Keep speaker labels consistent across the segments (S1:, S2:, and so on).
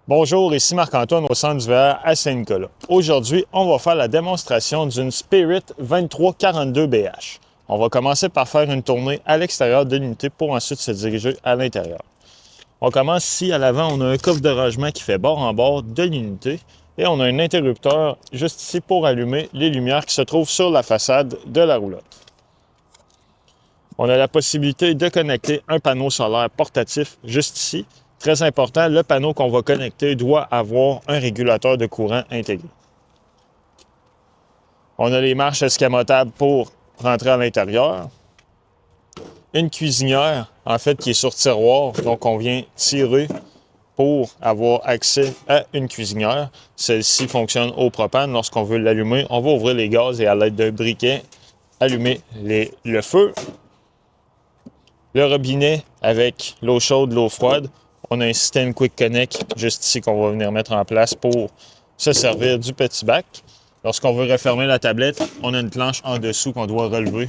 S1: Bonjour, ici Marc-Antoine au centre du VR à Saint-Nicolas. Aujourd'hui, on va faire la démonstration d'une Spirit 2342BH. On va commencer par faire une tournée à l'extérieur de l'unité pour ensuite se diriger à l'intérieur. On commence ici à l'avant, on a un coffre de rangement qui fait bord en bord de l'unité et on a un interrupteur juste ici pour allumer les lumières qui se trouvent sur la façade de la roulotte. On a la possibilité de connecter un panneau solaire portatif juste ici. Très important, le panneau qu'on va connecter doit avoir un régulateur de courant intégré. On a les marches escamotables pour rentrer à l'intérieur. Une cuisinière, en fait, qui est sur tiroir, donc on vient tirer pour avoir accès à une cuisinière. Celle-ci fonctionne au propane. Lorsqu'on veut l'allumer, on va ouvrir les gaz et à l'aide d'un briquet, allumer le feu. Le robinet avec l'eau chaude, l'eau froide. On a un système Quick Connect juste ici qu'on va venir mettre en place pour se servir du petit bac. Lorsqu'on veut refermer la tablette, on a une planche en dessous qu'on doit relever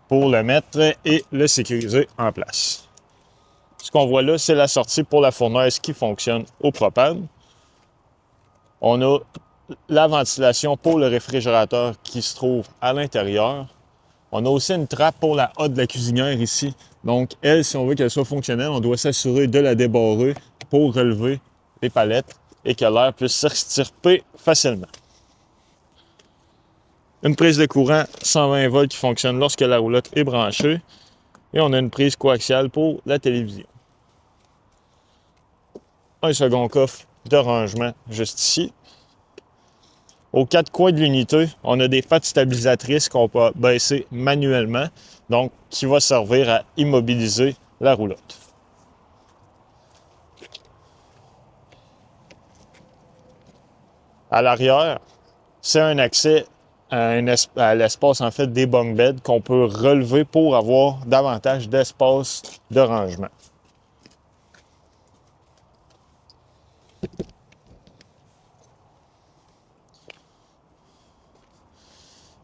S1: pour le mettre et le sécuriser en place. Ce qu'on voit là, c'est la sortie pour la fournaise qui fonctionne au propane. On a la ventilation pour le réfrigérateur qui se trouve à l'intérieur. On a aussi une trappe pour la hotte de la cuisinière ici. Donc, elle, si on veut qu'elle soit fonctionnelle, on doit s'assurer de la débarrer pour relever les palettes et que l'air puisse s'extirper facilement. Une prise de courant 120 volts qui fonctionne lorsque la roulotte est branchée. Et on a une prise coaxiale pour la télévision. Un second coffre de rangement juste ici. Aux quatre coins de l'unité, on a des pattes stabilisatrices qu'on peut baisser manuellement, donc qui va servir à immobiliser la roulotte. À l'arrière, c'est un accès à l'espace en fait des bunk beds qu'on peut relever pour avoir davantage d'espace de rangement.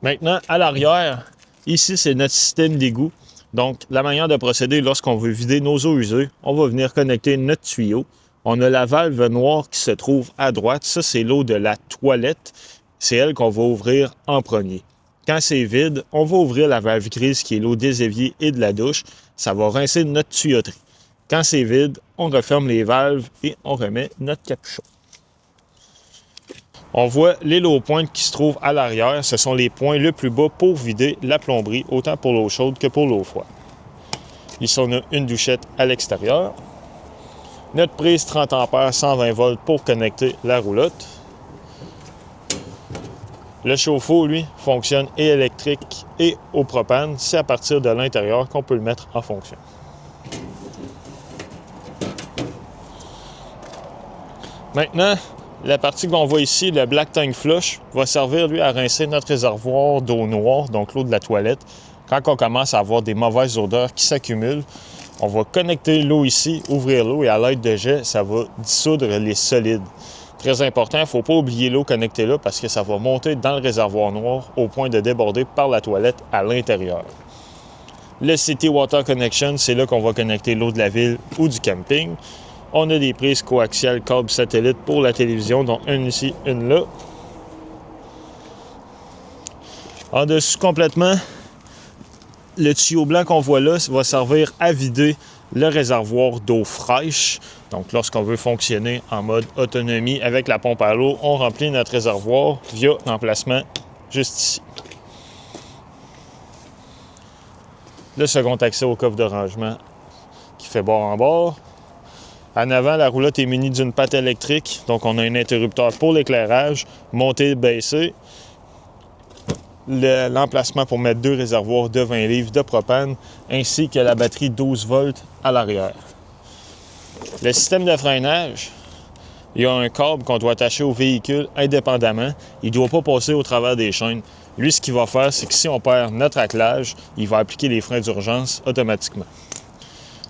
S1: Maintenant, à l'arrière, ici, c'est notre système d'égout. Donc, la manière de procéder lorsqu'on veut vider nos eaux usées, on va venir connecter notre tuyau. On a la valve noire qui se trouve à droite. Ça, c'est l'eau de la toilette. C'est elle qu'on va ouvrir en premier. Quand c'est vide, on va ouvrir la valve grise qui est l'eau des éviers et de la douche. Ça va rincer notre tuyauterie. Quand c'est vide, on referme les valves et on remet notre capuchon. On voit les low points qui se trouvent à l'arrière. Ce sont les points le plus bas pour vider la plomberie, autant pour l'eau chaude que pour l'eau froide. Ici, on a une douchette à l'extérieur. Notre prise 30 A 120 volts pour connecter la roulotte. Le chauffe-eau, lui, fonctionne et électrique et au propane. C'est à partir de l'intérieur qu'on peut le mettre en fonction. Maintenant, la partie qu'on voit ici, le Black Tank Flush, va servir, lui, à rincer notre réservoir d'eau noire, donc l'eau de la toilette. Quand on commence à avoir des mauvaises odeurs qui s'accumulent, on va connecter l'eau ici, ouvrir l'eau et à l'aide de jet, ça va dissoudre les solides. Très important, il ne faut pas oublier l'eau connectée là parce que ça va monter dans le réservoir noir au point de déborder par la toilette à l'intérieur. Le City Water Connection, c'est là qu'on va connecter l'eau de la ville ou du camping. On a des prises coaxiales câbles satellite pour la télévision, dont une ici, une là. En dessous complètement, le tuyau blanc qu'on voit là va servir à vider le réservoir d'eau fraîche. Donc lorsqu'on veut fonctionner en mode autonomie avec la pompe à l'eau, on remplit notre réservoir via l'emplacement juste ici. Le second accès au coffre de rangement qui fait bord en bord. En avant, la roulotte est munie d'une patte électrique, donc on a un interrupteur pour l'éclairage, monté, baissé. L'emplacement pour mettre deux réservoirs de 20 livres de propane, ainsi que la batterie 12 volts à l'arrière. Le système de freinage, il y a un câble qu'on doit attacher au véhicule indépendamment. Il ne doit pas passer au travers des chaînes. Lui, ce qu'il va faire, c'est que si on perd notre attelage, il va appliquer les freins d'urgence automatiquement.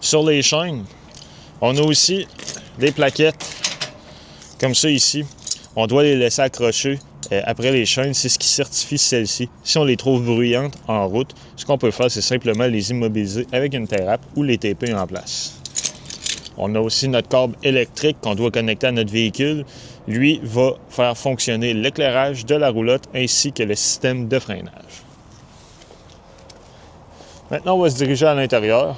S1: Sur les chaînes, on a aussi des plaquettes comme ça ici. On doit les laisser accrocher après les chaînes. C'est ce qui certifie celles-ci. Si on les trouve bruyantes en route, ce qu'on peut faire, c'est simplement les immobiliser avec une terrape ou les taper en place. On a aussi notre câble électrique qu'on doit connecter à notre véhicule. Lui va faire fonctionner l'éclairage de la roulotte ainsi que le système de freinage. Maintenant, on va se diriger à l'intérieur.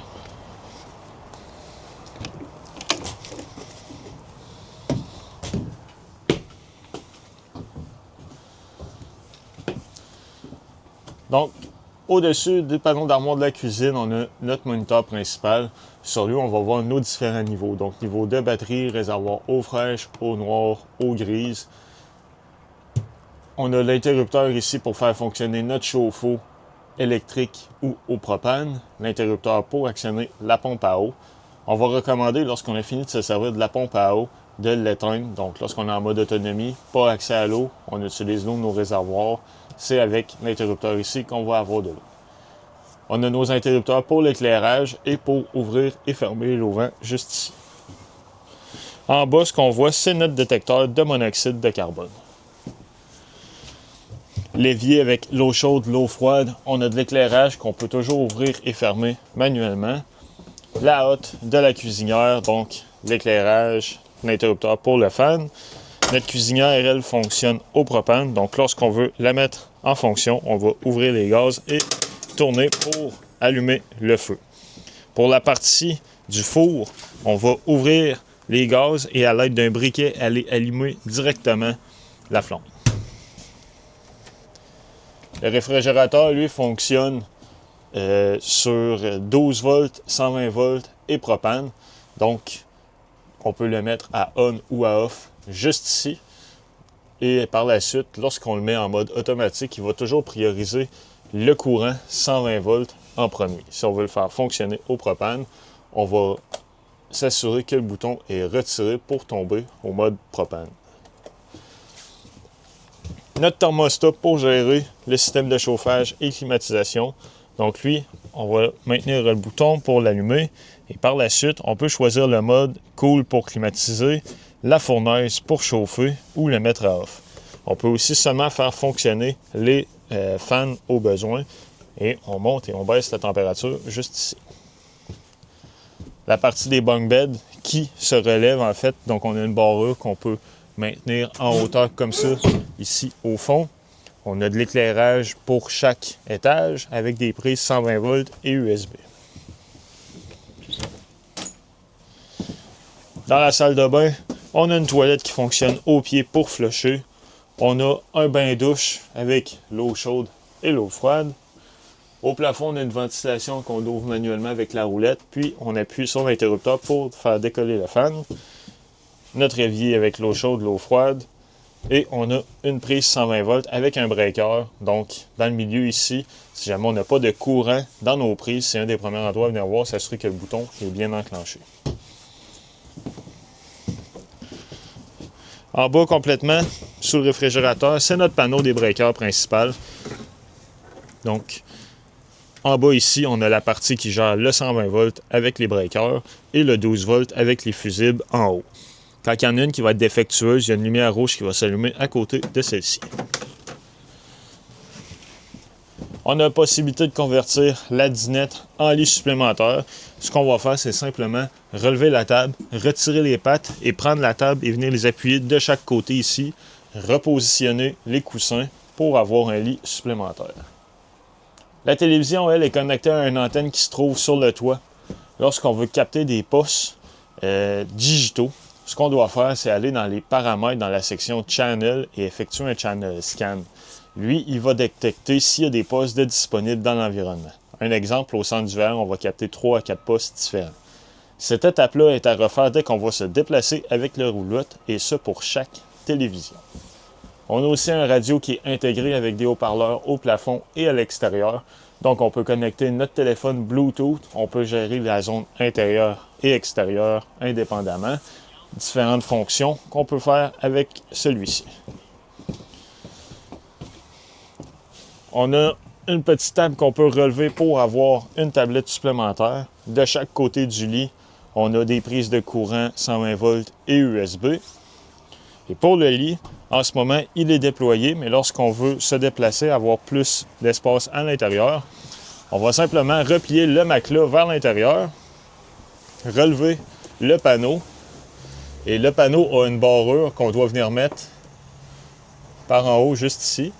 S1: Donc, au-dessus des panneaux d'armoire de la cuisine, on a notre moniteur principal. Sur lui, on va voir nos différents niveaux. Donc, niveau de batterie, réservoir eau fraîche, eau noire, eau grise. On a l'interrupteur ici pour faire fonctionner notre chauffe-eau électrique ou au propane. L'interrupteur pour actionner la pompe à eau. On va recommander, lorsqu'on a fini de se servir de la pompe à eau, de l'éteindre. Donc, lorsqu'on est en mode autonomie, pas accès à l'eau, on utilise l'eau de nos réservoirs. C'est avec l'interrupteur ici qu'on va avoir de l'eau. On a nos interrupteurs pour l'éclairage et pour ouvrir et fermer l'auvent juste ici. En bas, ce qu'on voit, c'est notre détecteur de monoxyde de carbone. L'évier avec l'eau chaude, l'eau froide. On a de l'éclairage qu'on peut toujours ouvrir et fermer manuellement. La hotte de la cuisinière, donc l'éclairage, l'interrupteur pour le fan. Notre cuisinière, elle, fonctionne au propane. Donc, lorsqu'on veut la mettre en fonction, on va ouvrir les gaz et tourner pour allumer le feu. Pour la partie du four, on va ouvrir les gaz et à l'aide d'un briquet, aller allumer directement la flamme. Le réfrigérateur, lui, fonctionne sur 12 volts, 120 volts et propane. Donc, on peut le mettre à on ou à off juste ici. Et par la suite, lorsqu'on le met en mode automatique, il va toujours prioriser le courant 120 volts en premier. Si on veut le faire fonctionner au propane, on va s'assurer que le bouton est retiré pour tomber au mode propane. Notre thermostat pour gérer le système de chauffage et climatisation. Donc lui, on va maintenir le bouton pour l'allumer. Et par la suite, on peut choisir le mode cool pour climatiser, la fournaise pour chauffer ou le mettre à off. On peut aussi seulement faire fonctionner les fans au besoin. Et on monte et on baisse la température juste ici. La partie des bunk beds qui se relève en fait. Donc on a une barrure qu'on peut maintenir en hauteur comme ça, ici au fond. On a de l'éclairage pour chaque étage avec des prises 120 volts et USB. Dans la salle de bain, on a une toilette qui fonctionne au pied pour flusher. On a un bain-douche avec l'eau chaude et l'eau froide. Au plafond, on a une ventilation qu'on ouvre manuellement avec la roulette, puis on appuie sur l'interrupteur pour faire décoller le fan. Notre évier avec l'eau chaude, l'eau froide. Et on a une prise 120 volts avec un breaker. Donc, dans le milieu ici, si jamais on n'a pas de courant dans nos prises, c'est un des premiers endroits à venir voir, s'assurer que le bouton est bien enclenché. En bas, complètement, sous le réfrigérateur, c'est notre panneau des breakers principal. Donc, en bas ici, on a la partie qui gère le 120 volts avec les breakers et le 12 volts avec les fusibles en haut. Quand il y en a une qui va être défectueuse, il y a une lumière rouge qui va s'allumer à côté de celle-ci. On a la possibilité de convertir la dinette en lit supplémentaire. Ce qu'on va faire, c'est simplement relever la table, retirer les pattes et prendre la table et venir les appuyer de chaque côté ici, repositionner les coussins pour avoir un lit supplémentaire. La télévision, elle, est connectée à une antenne qui se trouve sur le toit. Lorsqu'on veut capter des postes digitaux, ce qu'on doit faire, c'est aller dans les paramètres, dans la section Channel et effectuer un Channel Scan. Lui, il va détecter s'il y a des postes disponibles dans l'environnement. Un exemple, au centre d'hiver, on va capter 3 à 4 postes différents. Cette étape-là est à refaire dès qu'on va se déplacer avec le roulotte, et ce pour chaque télévision. On a aussi un radio qui est intégré avec des haut-parleurs au plafond et à l'extérieur. Donc, on peut connecter notre téléphone Bluetooth. On peut gérer la zone intérieure et extérieure indépendamment. Différentes fonctions qu'on peut faire avec celui-ci. On a une petite table qu'on peut relever pour avoir une tablette supplémentaire. De chaque côté du lit, on a des prises de courant 120 volts et USB. Et pour le lit, en ce moment, il est déployé, mais lorsqu'on veut se déplacer, avoir plus d'espace à l'intérieur, on va simplement replier le matelas vers l'intérieur, relever le panneau. Et le panneau a une barrure qu'on doit venir mettre par en haut, juste ici.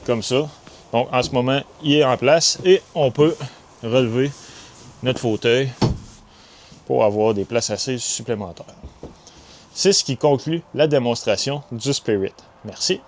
S1: Comme ça. Donc, en ce moment, il est en place et on peut relever notre fauteuil pour avoir des places assises supplémentaires. C'est ce qui conclut la démonstration du Spirit. Merci.